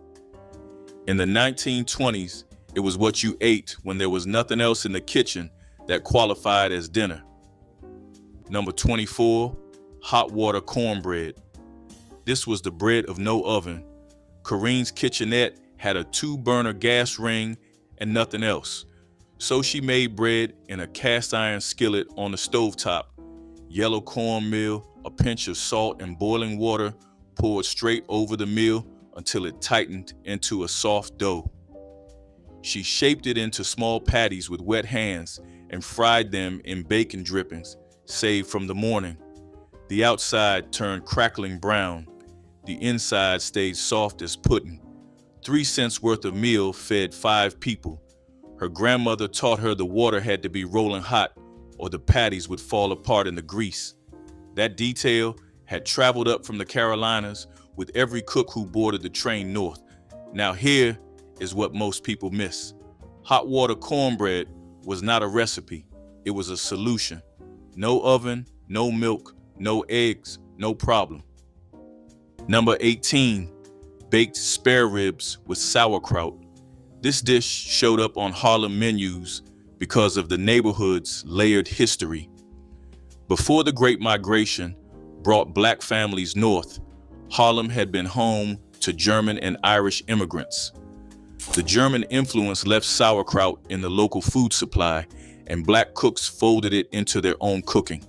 In the 1920s, it was what you ate when there was nothing else in the kitchen that qualified as dinner. Number 24, hot water cornbread. This was the bread of no oven. Corinne's kitchenette had a 2-burner gas ring and nothing else. So she made bread in a cast iron skillet on the stovetop. Yellow cornmeal, a pinch of salt, and boiling water poured straight over the meal until it tightened into a soft dough. She shaped it into small patties with wet hands and fried them in bacon drippings saved from the morning. The outside turned crackling brown. The inside stayed soft as pudding. 3 cents worth of meal fed 5 people. Her grandmother taught her the water had to be rolling hot or the patties would fall apart in the grease. That detail had traveled up from the Carolinas with every cook who boarded the train north. Now here is what most people miss. Hot water cornbread was not a recipe. It was a solution. No oven, no milk, no eggs, no problem. Number 18, baked spare ribs with sauerkraut. This dish showed up on Harlem menus because of the neighborhood's layered history. Before the Great Migration brought Black families north, Harlem had been home to German and Irish immigrants. The German influence left sauerkraut in the local food supply, and Black cooks folded it into their own cooking.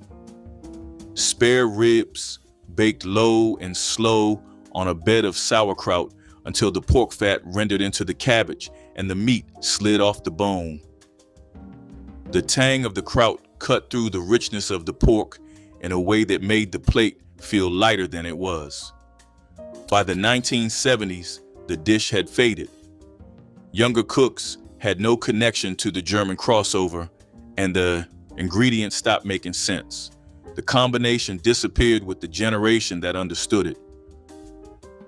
Spare ribs baked low and slow on a bed of sauerkraut until the pork fat rendered into the cabbage and the meat slid off the bone. The tang of the kraut cut through the richness of the pork in a way that made the plate feel lighter than it was. By the 1970s, the dish had faded. Younger cooks had no connection to the German crossover, and the ingredients stopped making sense. The combination disappeared with the generation that understood it.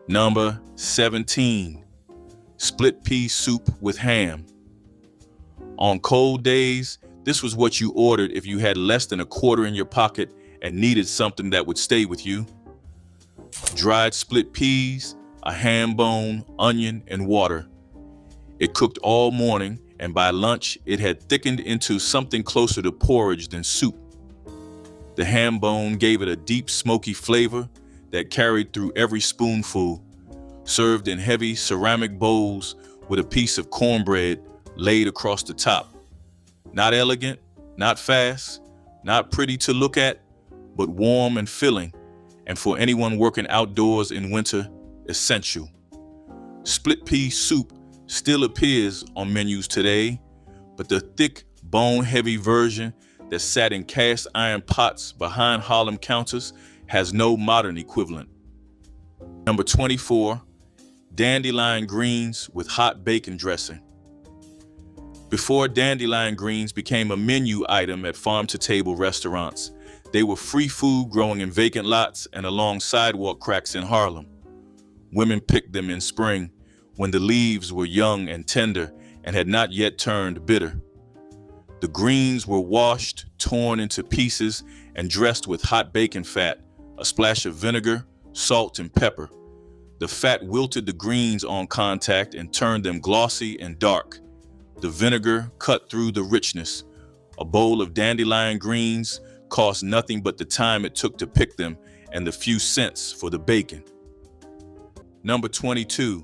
Number 17, split pea soup with ham. On cold days, this was what you ordered if you had less than a quarter in your pocket and needed something that would stay with you. Dried split peas, a ham bone, onion, and water. It cooked all morning, and by lunch, it had thickened into something closer to porridge than soup. The ham bone gave it a deep, smoky flavor that carried through every spoonful, served in heavy ceramic bowls with a piece of cornbread laid across the top. Not elegant, not fast, not pretty to look at, but warm and filling, and for anyone working outdoors in winter, essential. Split pea soup still appears on menus today, but the thick, bone-heavy version that sat in cast iron pots behind Harlem counters has no modern equivalent. Number 24, dandelion greens with hot bacon dressing. Before dandelion greens became a menu item at farm-to-table restaurants, they were free food growing in vacant lots and along sidewalk cracks in Harlem. Women picked them in spring when the leaves were young and tender and had not yet turned bitter. The greens were washed, torn into pieces, and dressed with hot bacon fat, a splash of vinegar, salt, and pepper. The fat wilted the greens on contact and turned them glossy and dark. The vinegar cut through the richness. A bowl of dandelion greens cost nothing but the time it took to pick them and the few cents for the bacon. Number 22,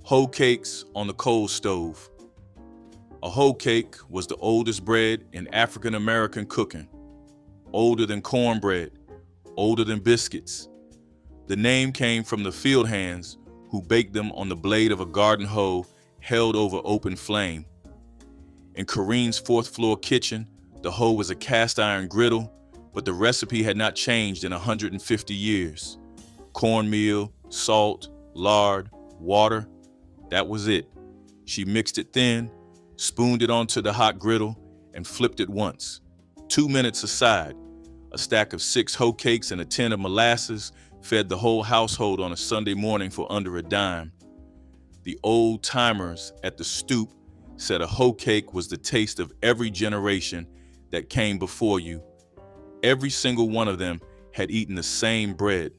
hoe cakes on the coal stove. A hoe cake was the oldest bread in African American cooking, older than cornbread, older than biscuits. The name came from the field hands who baked them on the blade of a garden hoe held over open flame. In Kareen's fourth floor kitchen, the hoe was a cast iron griddle, but the recipe had not changed in 150 years. Cornmeal, salt, lard, water, that was it. She mixed it thin, spooned it onto the hot griddle, and flipped it once. 2 minutes aside, a stack of 6 hoe cakes and a tin of molasses fed the whole household on a Sunday morning for under a dime. The old timers at the stoop said a hoe cake was the taste of every generation that came before you. Every single one of them had eaten the same bread.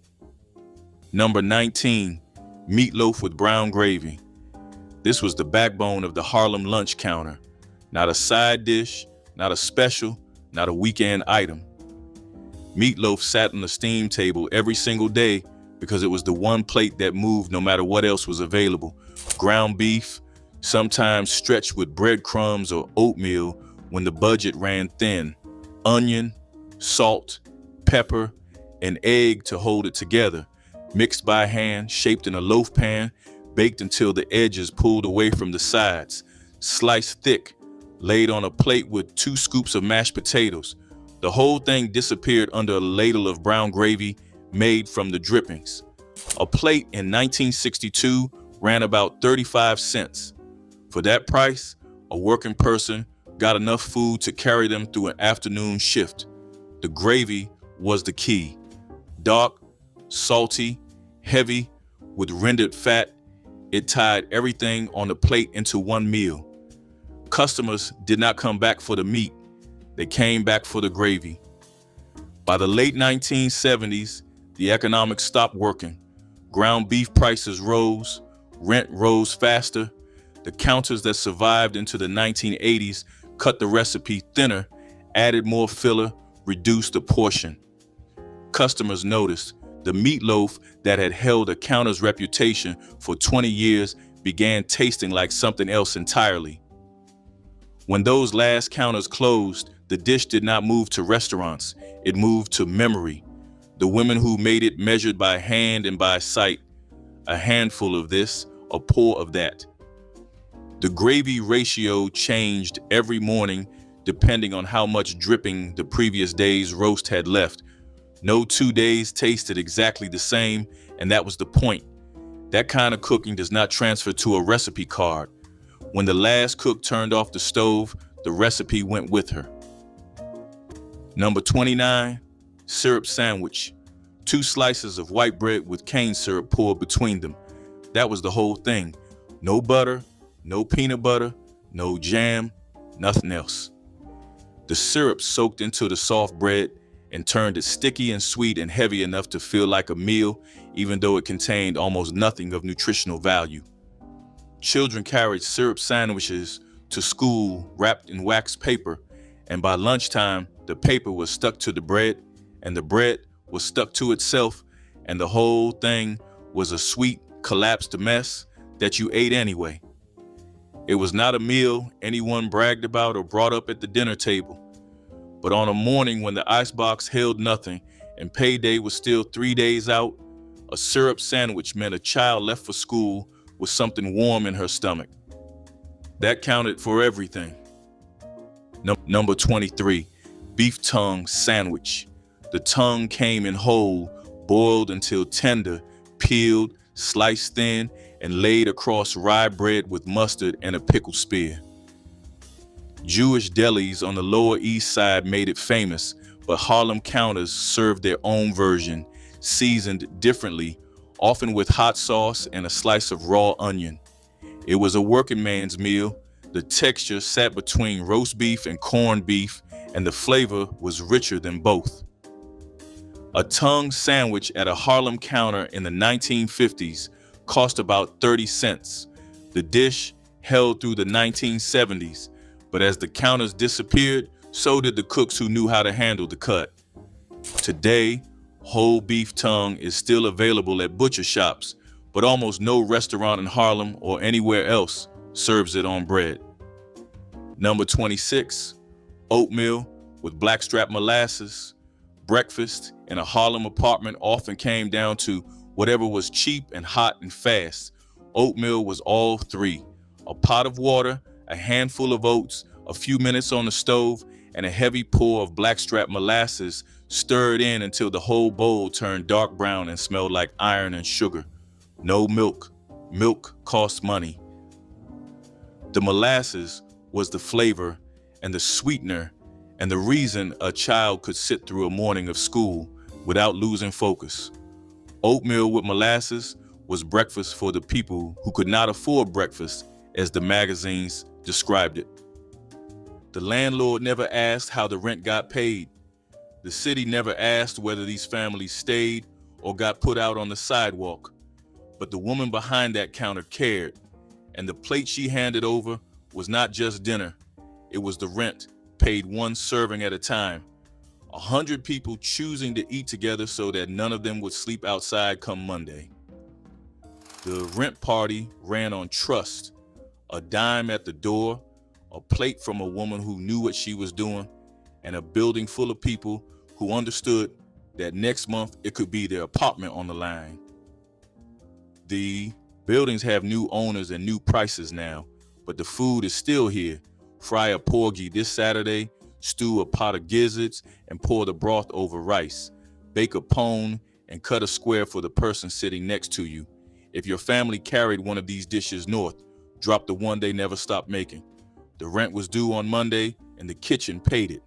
Number 19, meatloaf with brown gravy. This was the backbone of the Harlem lunch counter. Not a side dish, not a special, not a weekend item. Meatloaf sat on the steam table every single day because it was the one plate that moved no matter what else was available. Ground beef, sometimes stretched with breadcrumbs or oatmeal when the budget ran thin. Onion, salt, pepper, and egg to hold it together. Mixed by hand, shaped in a loaf pan, baked until the edges pulled away from the sides. Sliced thick, laid on a plate with 2 scoops of mashed potatoes. The whole thing disappeared under a ladle of brown gravy made from the drippings. A plate in 1962 ran about 35 cents. For that price, a working person got enough food to carry them through an afternoon shift. The gravy was the key. Dark, salty, heavy, with rendered fat, it tied everything on the plate into one meal. Customers did not come back for the meat. They came back for the gravy. By the late 1970s, the economics stopped working. Ground beef prices rose, rent rose faster. The counters that survived into the 1980s cut the recipe thinner, added more filler, reduced the portion. Customers noticed the meatloaf that had held a counter's reputation for 20 years began tasting like something else entirely. When those last counters closed, the dish did not move to restaurants. It moved to memory. The women who made it measured by hand and by sight. A handful of this, a pour of that. The gravy ratio changed every morning depending on how much dripping the previous day's roast had left. No 2 days tasted exactly the same, and that was the point. That kind of cooking does not transfer to a recipe card. When the last cook turned off the stove, the recipe went with her. Number 29, syrup sandwich. 2 slices of white bread with cane syrup poured between them. That was the whole thing. No butter, no peanut butter, no jam, nothing else. The syrup soaked into the soft bread and turned it sticky and sweet and heavy enough to feel like a meal, even though it contained almost nothing of nutritional value. Children carried syrup sandwiches to school wrapped in wax paper, and by lunchtime, the paper was stuck to the bread, and the bread was stuck to itself, and the whole thing was a sweet, collapsed mess that you ate anyway. It was not a meal anyone bragged about or brought up at the dinner table. But on a morning when the icebox held nothing and payday was still 3 days out, a syrup sandwich meant a child left for school with something warm in her stomach. That counted for everything. Number 23, beef tongue sandwich. The tongue came in whole, boiled until tender, peeled, sliced thin, and laid across rye bread with mustard and a pickle spear. Jewish delis on the Lower East Side made it famous, but Harlem counters served their own version, seasoned differently, often with hot sauce and a slice of raw onion. It was a working man's meal. The texture sat between roast beef and corned beef, and the flavor was richer than both. A tongue sandwich at a Harlem counter in the 1950s cost about 30 cents. The dish held through the 1970s, but as the counters disappeared, so did the cooks who knew how to handle the cut. Today, whole beef tongue is still available at butcher shops, but almost no restaurant in Harlem or anywhere else serves it on bread. Number 26, oatmeal with blackstrap molasses. Breakfast in a Harlem apartment often came down to whatever was cheap and hot and fast. Oatmeal was all three: a pot of water, a handful of oats, a few minutes on the stove, and a heavy pour of blackstrap molasses stirred in until the whole bowl turned dark brown and smelled like iron and sugar. No milk. Milk cost money. The molasses was the flavor and the sweetener and the reason a child could sit through a morning of school without losing focus. Oatmeal with molasses was breakfast for the people who could not afford breakfast, as the magazines described it. The landlord never asked how the rent got paid. The city never asked whether these families stayed or got put out on the sidewalk. But the woman behind that counter cared, and the plate she handed over was not just dinner. It was the rent, paid one serving at a time. 100 people choosing to eat together so that none of them would sleep outside come Monday. The rent party ran on trust: a dime at the door, a plate from a woman who knew what she was doing, and a building full of people who understood that next month it could be their apartment on the line. The buildings have new owners and new prices now, but the food is still here. Fry a porgy this Saturday, stew a pot of gizzards, and pour the broth over rice. Bake a pone and cut a square for the person sitting next to you. If your family carried one of these dishes north, drop the one they never stopped making. The rent was due on Monday, and the kitchen paid it.